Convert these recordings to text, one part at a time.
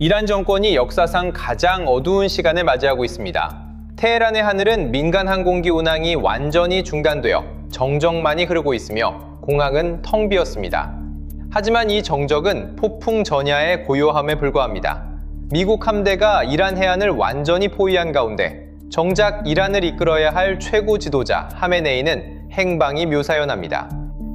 이란 정권이 역사상 가장 어두운 시간을 맞이하고 있습니다. 테헤란의 하늘은 민간 항공기 운항이 완전히 중단되어 정적만이 흐르고 있으며 공항은 텅 비었습니다. 하지만 이 정적은 폭풍 전야의 고요함에 불과합니다. 미국 함대가 이란 해안을 완전히 포위한 가운데 정작 이란을 이끌어야 할 최고 지도자 하메네이는 행방이 묘사연합니다.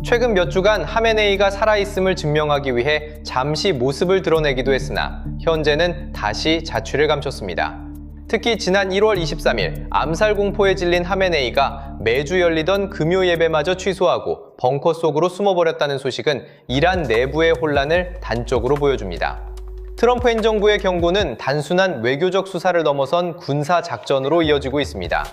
최근 몇 주간 하메네이가 살아있음을 증명하기 위해 잠시 모습을 드러내기도 했으나 현재는 다시 자취를 감췄습니다. 특히 지난 1월 23일 암살 공포에 질린 하메네이가 매주 열리던 금요 예배마저 취소하고 벙커 속으로 숨어버렸다는 소식은 이란 내부의 혼란을 단적으로 보여줍니다. 트럼프 행정부의 경고는 단순한 외교적 수사를 넘어선 군사 작전으로 이어지고 있습니다.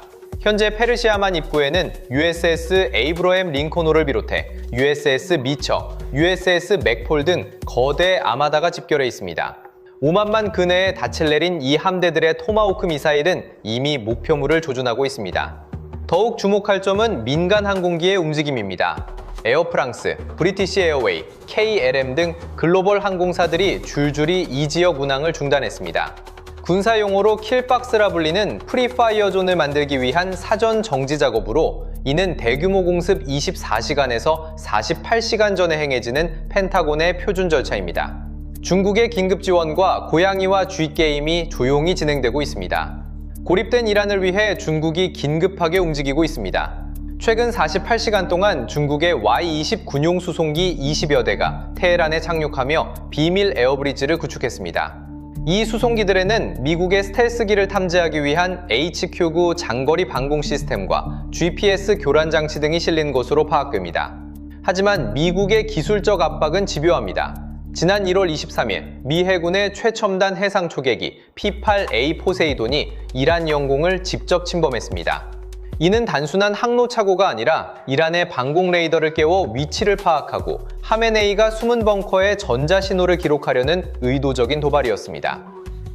현재 페르시아만 입구에는 USS 에이브러햄 링컨호를 비롯해 USS 미처, USS 맥폴 등 거대 아마다가 집결해 있습니다. 오만만 근해에 닻을 내린 이 함대들의 토마호크 미사일은 이미 목표물을 조준하고 있습니다. 더욱 주목할 점은 민간 항공기의 움직임입니다. 에어프랑스, 브리티시 에어웨이, KLM 등 글로벌 항공사들이 줄줄이 이 지역 운항을 중단했습니다. 군사 용어로 킬박스라 불리는 프리파이어 존을 만들기 위한 사전 정지 작업으로 이는 대규모 공습 24시간에서 48시간 전에 행해지는 펜타곤의 표준 절차입니다. 중국의 긴급 지원과 고양이와 쥐 게임이 조용히 진행되고 있습니다. 고립된 이란을 위해 중국이 긴급하게 움직이고 있습니다. 최근 48시간 동안 중국의 Y-20 군용 수송기 20여 대가 테헤란에 착륙하며 비밀 에어브리지를 구축했습니다. 이 수송기들에는 미국의 스텔스기를 탐지하기 위한 HQ-9 장거리 방공 시스템과 GPS 교란 장치 등이 실린 것으로 파악됩니다. 하지만 미국의 기술적 압박은 집요합니다. 지난 1월 23일 미 해군의 최첨단 해상 초계기 P-8A 포세이돈이 이란 영공을 직접 침범했습니다. 이는 단순한 항로 착오가 아니라 이란의 방공 레이더를 깨워 위치를 파악하고 하메네이가 숨은 벙커에 전자신호를 기록하려는 의도적인 도발이었습니다.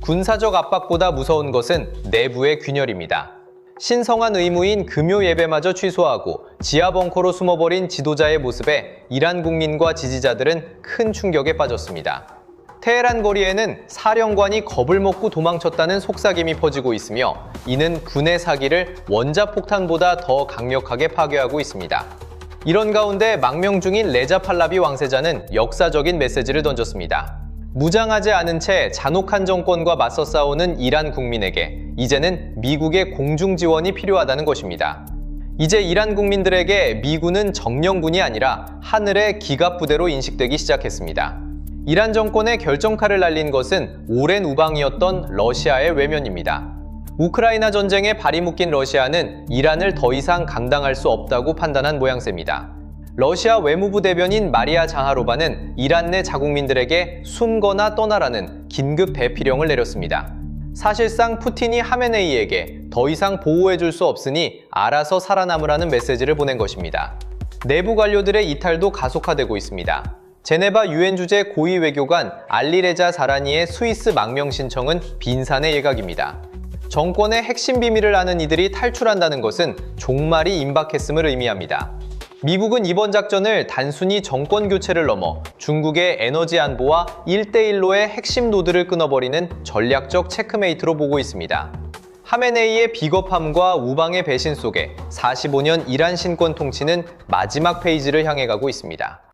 군사적 압박보다 무서운 것은 내부의 균열입니다. 신성한 의무인 금요 예배마저 취소하고 지하 벙커로 숨어버린 지도자의 모습에 이란 국민과 지지자들은 큰 충격에 빠졌습니다. 테헤란 거리에는 사령관이 겁을 먹고 도망쳤다는 속삭임이 퍼지고 있으며 이는 군의 사기를 원자폭탄보다 더 강력하게 파괴하고 있습니다. 이런 가운데 망명 중인 레자 팔라비 왕세자는 역사적인 메시지를 던졌습니다. 무장하지 않은 채 잔혹한 정권과 맞서 싸우는 이란 국민에게 이제는 미국의 공중 지원이 필요하다는 것입니다. 이제 이란 국민들에게 미군은 정령군이 아니라 하늘의 기갑부대로 인식되기 시작했습니다. 이란 정권의 결정칼을 날린 것은 오랜 우방이었던 러시아의 외면입니다. 우크라이나 전쟁에 발이 묶인 러시아는 이란을 더 이상 감당할 수 없다고 판단한 모양새입니다. 러시아 외무부 대변인 마리아 자하로바는 이란 내 자국민들에게 숨거나 떠나라는 긴급 대피령을 내렸습니다. 사실상 푸틴이 하메네이에게 더 이상 보호해줄 수 없으니 알아서 살아남으라는 메시지를 보낸 것입니다. 내부 관료들의 이탈도 가속화되고 있습니다. 제네바 유엔 주재 고위 외교관 알리레자 사라니의 스위스 망명 신청은 빈산의 예각입니다. 정권의 핵심 비밀을 아는 이들이 탈출한다는 것은 종말이 임박했음을 의미합니다. 미국은 이번 작전을 단순히 정권 교체를 넘어 중국의 에너지 안보와 1대1로의 핵심 노드를 끊어버리는 전략적 체크메이트로 보고 있습니다. 하메네이의 비겁함과 우방의 배신 속에 45년 이란 신권 통치는 마지막 페이지를 향해 가고 있습니다.